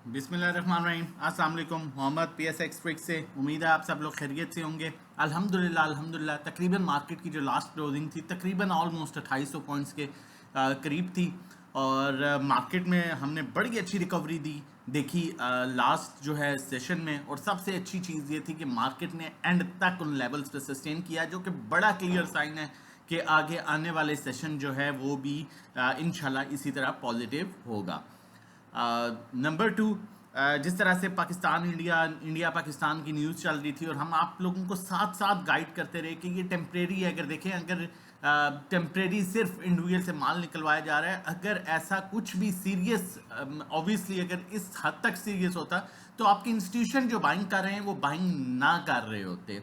बिस्मिल्लाहिर्रहमानिर्रहीम। अस्सलाम वालेकुम। मोहम्मद PSX ट्रिक से उम्मीद है आप सब लोग खैरियत से होंगे। अल्हम्दुलिल्लाह तकरीबन मार्केट की जो लास्ट क्लोजिंग थी तकरीबन ऑलमोस्ट 2800 पॉइंट्स के करीब थी और मार्केट में हमने बड़ी अच्छी रिकवरी देखी लास्ट जो है सेशन में। और सबसे अच्छी चीज़ ये थी कि मार्केट ने एंड तक उन लेवल्स पे सस्टेन किया, जो कि बड़ा क्लियर साइन है कि आगे आने वाले सेशन जो है वो भी इंशाल्लाह इसी तरह पॉजिटिव होगा। नंबर टू, जिस तरह से पाकिस्तान इंडिया इंडिया पाकिस्तान की न्यूज़ चल रही थी और हम आप लोगों को साथ साथ गाइड करते रहे कि ये टेम्परेरी है। अगर देखें, अगर टेम्परेरी सिर्फ इंडिविजुअल से माल निकलवाया जा रहा है, अगर ऐसा कुछ भी सीरियस, ऑब्वियसली अगर इस हद तक सीरियस होता तो आपके इंस्टीट्यूशन जो बाइंग कर रहे हैं वो बाइंग ना कर रहे होते।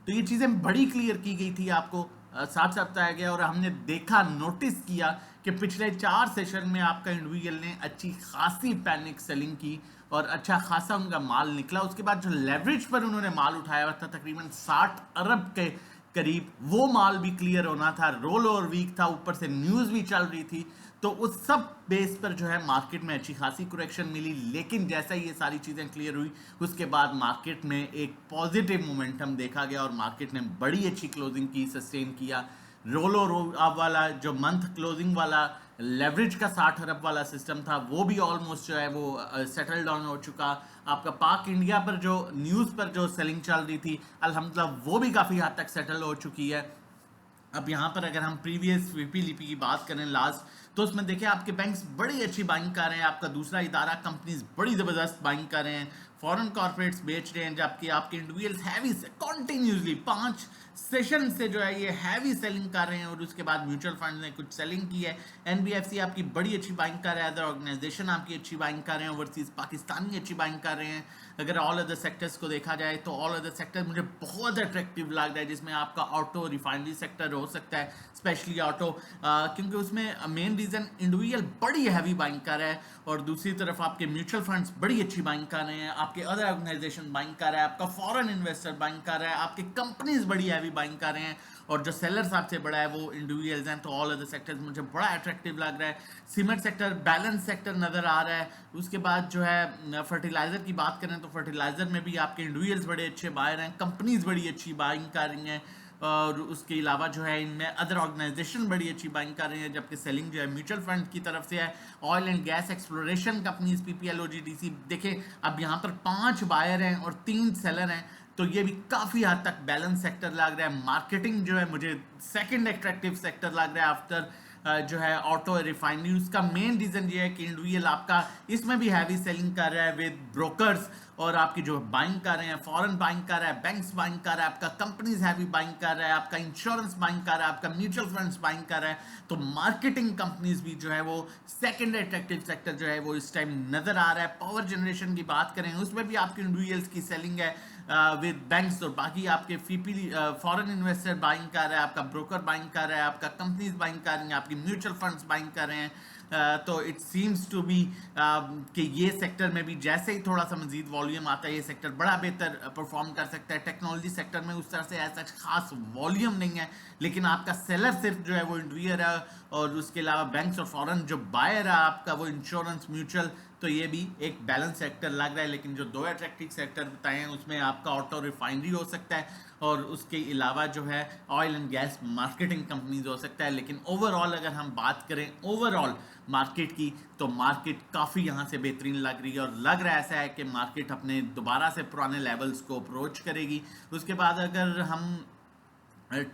तो ये चीज़ें बड़ी क्लियर की गई थी, आपको साथ साथ बताया गया और हमने देखा, नोटिस किया कि पिछले 4 सेशन में आपका इंडिविजुअल ने अच्छी खासी पैनिक सेलिंग की और अच्छा खासा उनका माल निकला। उसके बाद जो लेवरेज पर उन्होंने माल उठाया हुआ था तकरीबन 60 अरब के करीब, वो माल भी क्लियर होना था। रोल ओवर वीक था, ऊपर से न्यूज़ भी चल रही थी, तो उस सब बेस पर जो है मार्केट में अच्छी खासी करेक्शन मिली। लेकिन जैसा ही ये सारी चीज़ें क्लियर हुई उसके बाद मार्केट में एक पॉजिटिव मोमेंटम देखा गया और मार्केट ने बड़ी अच्छी क्लोजिंग की, सस्टेन किया। रोलो रो अब वाला जो मंथ क्लोजिंग वाला लेवरेज का 60 अरब वाला सिस्टम था वो भी ऑलमोस्ट जो है वो सेटल डाउन हो चुका। आपका पाक इंडिया पर जो न्यूज़ पर जो सेलिंग चल रही थी अल्हम्दुलिल्लाह वो भी काफ़ी हद तक सेटल हो चुकी है। अब यहाँ पर अगर हम प्रीवियस वीपी लिपी की बात करें लास्ट, तो उसमें देखिए आपके बैंक्स बड़ी अच्छी बाइंग कर रहे हैं, आपका दूसरा इदारा कंपनीज बड़ी ज़बरदस्त बाइंग कर रहे हैं, फॉरेन कॉर्पोरेट्स बेच रहे हैं, जबकि आपके इंडिविजुअल्स हैवी से कंटिन्यूसली 5 सेशन से जो है ये हैवी सेलिंग कर रहे हैं। और उसके बाद म्यूचुअल फंड ने कुछ सेलिंग की है। NBFC आपकी बड़ी अच्छी बाइंग कर रहा है, अदर ऑर्गेनाइजेशन आपकी अच्छी बाइंग कर रहे हैं, ओवरसीज पाकिस्तानी अच्छी बाइंग कर रहे हैं। अगर ऑल अदर सेक्टर्स को देखा जाए तो ऑल अदर सेक्टर मुझे बहुत अट्रैक्टिव लग रहा है, जिसमें आपका ऑटो रिफाइनरी सेक्टर हो सकता है, स्पेशली ऑटो, क्योंकि उसमें मेन रीज़न इंडिविजुअल बड़ी हैवी बाइंग कर रहा है और दूसरी तरफ आपके म्यूचुअल फंड्स बड़ी अच्छी बाइंग कर रहे हैं, आपके अदर ऑर्गेनाइजेशन बाइंग कर रहा है, आपका फॉरेन इन्वेस्टर बाइंग कर रहा है, आपके कंपनीज बड़ी हैवी बाइंग कर रहे हैं और जो सेलर सबसे बड़ा है वो इंडिविजुअल्स हैं। तो ऑल अदर सेक्टर्स मुझे बड़ा अट्रैक्टिव लग रहा है। सीमेंट सेक्टर बैलेंस सेक्टर नज़र आ रहा है। उसके बाद जो है फर्टिलाइज़र की बात करें तो फर्टिलाइज़र में भी आपके इंडिविजुअल्स बड़े अच्छे बायर हैं, कंपनीज बड़ी अच्छी बाइंग कर रही हैं और उसके अलावा जो है इनमें अदर ऑर्गेनाइजेशन बड़ी अच्छी बाइंग कर रही हैं, जबकि सेलिंग जो है म्यूचुअल फंड की तरफ से है। Oil and gas exploration companies PPL OGDC, देखें अब यहाँ पर 5 बायर हैं और 3 सेलर हैं, तो ये भी काफ़ी हद तक बैलेंस सेक्टर लग रहा है। मार्केटिंग जो है मुझे सेकंड एट्रैक्टिव सेक्टर लग रहा है आफ्टर जो है ऑटो रिफाइनरी। उसका मेन रीज़न ये है कि इंडिविजुअल आपका इसमें भी हैवी सेलिंग कर रहा है विद ब्रोकर्स और आपकी जो बाइंग कर रहे हैं, फॉरेन बाइंग कर रहा है, बैंक्स बाइंग कर रहा है, आपका कंपनीज हैवी बाइंग कर रहा है, आपका इंश्योरेंस बाइंग कर रहा है, आपका म्यूचुअल फंड्स बाइंग कर रहा है। तो मार्केटिंग कंपनीज भी जो है वो सेकंड अट्रैक्टिव सेक्टर जो है वो इस टाइम नजर आ रहा है। पावर जनरेशन की बात करें उसमें भी आपके इंडिविजुअल्स की सेलिंग है विद बैंक्स और बाकी आपके फॉरेन इन्वेस्टर बाइंग कर रहा है, आपका ब्रोकर बाइंग कर रहा है, आपका कंपनीज बाइंग कर रही हैं, आपकी म्यूचुअल फंड्स बाइंग कर रहे हैं। तो इट सीम्स टू बी कि ये सेक्टर में भी जैसे ही थोड़ा सा मजीद वॉल्यूम आता है ये सेक्टर बड़ा बेहतर परफॉर्म कर सकता है। टेक्नोलॉजी सेक्टर में उस तरह से ऐसा खास वॉल्यूम नहीं है, लेकिन आपका सेलर सिर्फ जो है वो इंडिविजुअल है और उसके अलावा बैंक्स और फॉरेन जो बायर है आपका वो इंश्योरेंस म्यूचुअल। तो ये भी एक बैलेंस सेक्टर लग रहा है। लेकिन जो 2 अट्रैक्टिव सेक्टर बताए हैं उसमें आपका ऑटो रिफाइनरी हो सकता है और उसके अलावा जो है oil and gas marketing companies हो सकता है। लेकिन ओवरऑल अगर हम बात करें ओवरऑल मार्केट की, तो मार्केट काफ़ी यहाँ से बेहतरीन लग रही है और लग रहा ऐसा है कि मार्केट अपने दोबारा से पुराने लेवल्स को अप्रोच करेगी। उसके बाद अगर हम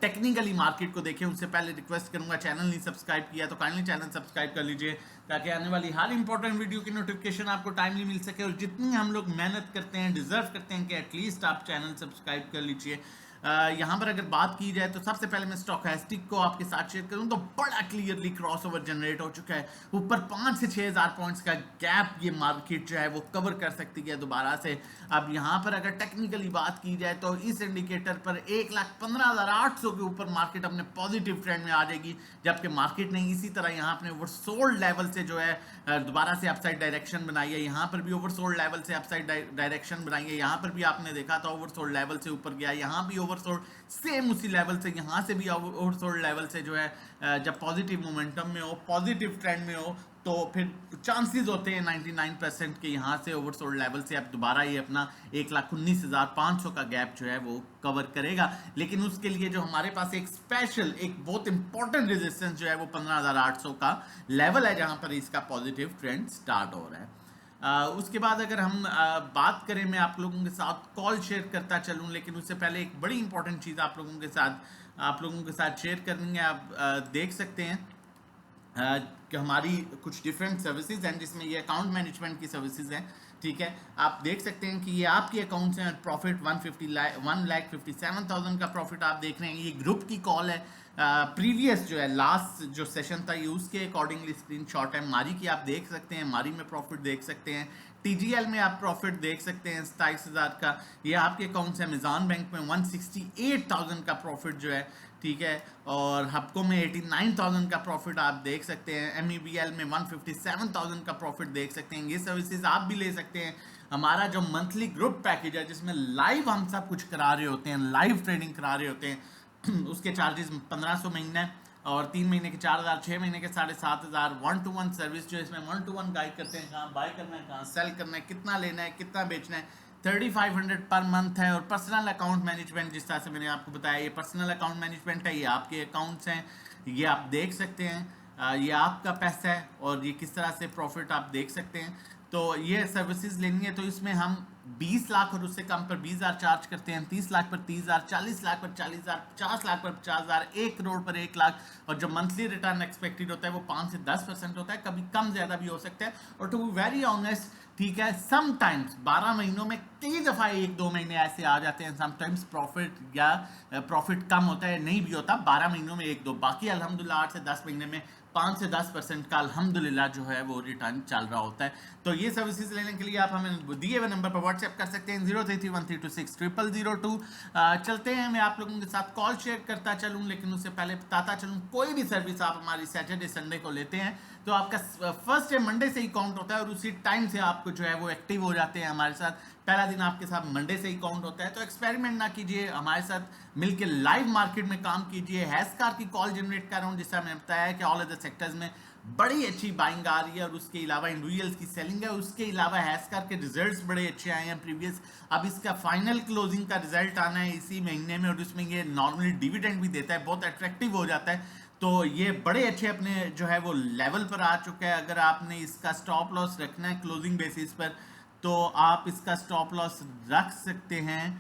टेक्निकली मार्केट को देखें उससे पहले रिक्वेस्ट करूंगा, चैनल नहीं सब्सक्राइब किया तो काइंडली चैनल सब्सक्राइब कर लीजिए ताकि आने वाली हर इंपॉर्टेंट वीडियो की नोटिफिकेशन आपको टाइमली मिल सके। और जितनी हम लोग मेहनत करते हैं, डिजर्व करते हैं कि एटलीस्ट आप चैनल सब्सक्राइब कर लीजिए। यहाँ पर अगर बात की जाए तो सबसे पहले मैं स्टॉकेस्टिक को आपके साथ शेयर करूं तो बड़ा क्लियरली क्रॉसओवर जनरेट हो चुका है। ऊपर 5 से 6,000 पॉइंट्स का गैप ये मार्केट जो है वो कवर कर सकती है दोबारा से। अब यहाँ पर अगर टेक्निकली बात की जाए तो इस इंडिकेटर पर 1,15,800 के ऊपर मार्केट अपने पॉजिटिव ट्रेंड में आ जाएगी, जबकि मार्केट ने इसी तरह यहाँ अपने ओवरसोल्ड लेवल से जो है दोबारा से अपसाइड डायरेक्शन बनाई है। यहाँ पर भी ओवरसोल्ड लेवल से अपसाइड डायरेक्शन बनाई है। यहाँ पर भी आपने देखा था ओवरसोल्ड लेवल से ऊपर गया, यहाँ भी ओवरसोल्ड सेम उसी लेवल से, यहाँ से भी ओवरसोल्ड लेवल से जो है जब पॉजिटिव मोमेंटम में हो, पॉजिटिव ट्रेंड में हो, तो फिर चांसेस होते हैं 99% के यहाँ से ओवरसोल्ड लेवल से अब दोबारा ये अपना 1,19,500 का गैप जो है वो कवर करेगा। लेकिन उसके लिए जो हमारे पास एक स्पेशल, एक बहुत इंपॉर्टेंट रेजिस्टेंस जो है वो 15,800 का लेवल है, जहाँ पर इसका पॉजिटिव ट्रेंड स्टार्ट हो रहा है। उसके बाद अगर हम बात करें, मैं आप लोगों के साथ कॉल शेयर करता चलूं, लेकिन उससे पहले एक बड़ी इंपॉर्टेंट चीज़ आप लोगों के साथ शेयर करनी है। आप देख सकते हैं कि हमारी कुछ डिफरेंट सर्विसेज हैं जिसमें ये अकाउंट मैनेजमेंट की सर्विसेज हैं। ठीक है, आप देख सकते हैं कि ये आपके अकाउंट्स हैं। प्रॉफिट 1,57,000 का प्रॉफिट आप देख रहे हैं। ये ग्रुप की कॉल है। प्रीवियस जो है लास्ट जो सेशन था ये उसके अकॉर्डिंगली स्क्रीनशॉट है। मारी की आप देख सकते हैं, मारी में प्रॉफिट देख सकते हैं। टीजीएल में आप प्रॉफिट देख सकते हैं 27,000 का। ये आपके अकाउंट्स है। अमेज़न बैंक में 168,000 का प्रॉफिट जो है, ठीक है। और हबको में 89,000 का प्रॉफिट आप देख सकते हैं। MEBL में 157,000 का प्रॉफिट देख सकते हैं। ये सर्विसेज आप भी ले सकते हैं। हमारा जो मंथली ग्रुप पैकेज है जिसमें लाइव हम सब कुछ करा रहे होते हैं, लाइव ट्रेडिंग करा रहे होते हैं, उसके चार्जेस 1,500 महीना है और 3 महीने के 4,000, 6 महीने के 7,500। 1-to-1 सर्विस जो इसमें 1-to-1 गाइड करते हैं, कहाँ बाय करना है, कहाँ सेल करना है, कितना लेना है, कितना बेचना है। 3,500 पर मंथ है। और पर्सनल अकाउंट मैनेजमेंट, जिस तरह से मैंने आपको बताया, ये पर्सनल अकाउंट मैनेजमेंट है। ये आपके अकाउंट्स हैं, ये आप देख सकते हैं। ये आपका पैसा है और ये किस तरह से प्रॉफिट आप देख सकते हैं। तो ये सर्विसेज लेनी है तो इसमें हम 20 लाख और उससे कम पर 20,000 चार्ज करते हैं, 30 लाख पर 30,000, 40 लाख पर 40,000, 50 लाख पर 50,000, 1 करोड़ पर 1 लाख। और जो मंथली रिटर्न एक्सपेक्टेड होता है वो 5 से 10% होता है, कभी कम ज़्यादा भी हो सकता है। और टू बी वेरी ऑनेस्ट, ठीक है, समटाइम्स 12 महीनों में कई दफ़ा 1-2 महीने ऐसे आ जाते हैं, समटाइम्स प्रॉफिट कम होता है, नहीं भी होता 12 महीनों में 1-2। बाकी अल्हम्दुलिल्लाह 8 से 10 महीने में 5 से 10% का अल्हम्दुलिल्लाह जो है वो रिटर्न चल रहा होता है। तो ये सर्विसेज लेने के लिए आप हमें दिए हुए नंबर पर व्हाट्सएप कर सकते हैं 0331326002। चलते हैं, मैं आप लोगों के साथ कॉल शेयर करता चलूँ, लेकिन उससे पहले बताता चलूँ, कोई भी सर्विस आप हमारी सैटरडे संडे को लेते हैं तो आपका फर्स्ट डे मंडे से ही काउंट होता है और उसी टाइम से आपको जो है वो एक्टिव हो जाते हैं हमारे साथ। पहला दिन आपके साथ मंडे से ही काउंट होता है। तो एक्सपेरिमेंट ना कीजिए, हमारे साथ मिलकर लाइव मार्केट में काम कीजिए। हैशकार की कॉल जनरेट कर रहा हूँ, जिससे मैंने बताया कि ऑल अदर सेक्टर्स में बड़ी अच्छी बाइंग आ रही है और उसके अलावा इंडिविजुअल्स की सेलिंग है। उसके अलावा हैशकार के रिजल्ट्स बड़े अच्छे आए हैं प्रीवियस। अब इसका फाइनल क्लोजिंग का रिजल्ट आना है इसी महीने में और उसमें ये नॉर्मली डिविडेंड भी देता है, बहुत अट्रैक्टिव हो जाता है। तो ये बड़े अच्छे अपने जो है वो लेवल पर आ चुका है। अगर आपने इसका स्टॉप लॉस रखना है क्लोजिंग बेसिस पर तो आप इसका स्टॉप लॉस रख सकते हैं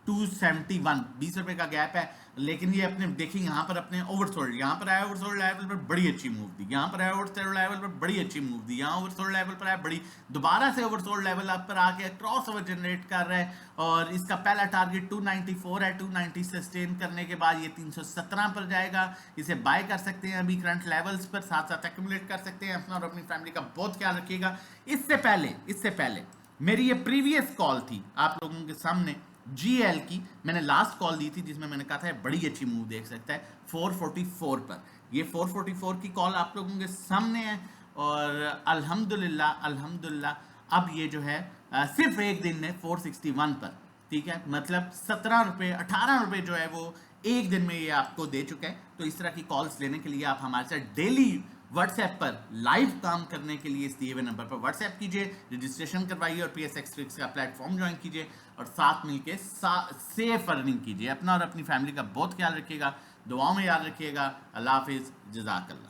271, 20 रुपए का गैप है। लेकिन ये अपने देखिए यहाँ पर अपने ओवरसोल्ड, यहाँ पर आया ओवरसोल्ड लेवल पर बड़ी अच्छी मूव दी, यहाँ पर आया ओवरसोल्ड लेवल पर बड़ी अच्छी मूव दी, यहाँ ओवरसोल्ड लेवल पर आया बड़ी, दोबारा से ओवरसोल्ड लेवल आप पर आके क्रॉस ओवर जनरेट कर रहा है। और इसका पहला टारगेट 294 है, 290 सस्टेन करने के बाद ये 317 पर जाएगा। इसे बाय कर सकते हैं अभी करंट लेवल्स पर, साथ साथ एक्यूमुलेट कर सकते हैं। अपना और अपनी फैमिली का बहुत ख्याल रखिएगा। इससे पहले मेरी ये प्रीवियस कॉल थी आप लोगों के सामने GL की, मैंने लास्ट कॉल दी थी जिसमें मैंने कहा था बड़ी अच्छी मूव देख सकता है 444 पर। ये 444 की कॉल आप लोगों के सामने है और अल्हम्दुलिल्लाह अब ये जो है सिर्फ एक दिन में 461 पर, ठीक है, मतलब 17 रुपये 18 रुपये जो है वो एक दिन में ये आपको दे चुका है। तो इस तरह की कॉल्स लेने के लिए आप हमारे साथ डेली व्हाट्सएप पर लाइव काम करने के लिए इस दिए हुए नंबर पर व्हाट्सएप कीजिए, रजिस्ट्रेशन करवाइए और PSX ट्रिक्स का प्लेटफॉर्म ज्वाइन कीजिए और साथ मिलके सेफ अर्निंग कीजिए। अपना और अपनी फैमिली का बहुत ख्याल रखिएगा, दुआओं में याद रखिएगा। अल्लाह हाफिज़, जज़ाकल्लाह।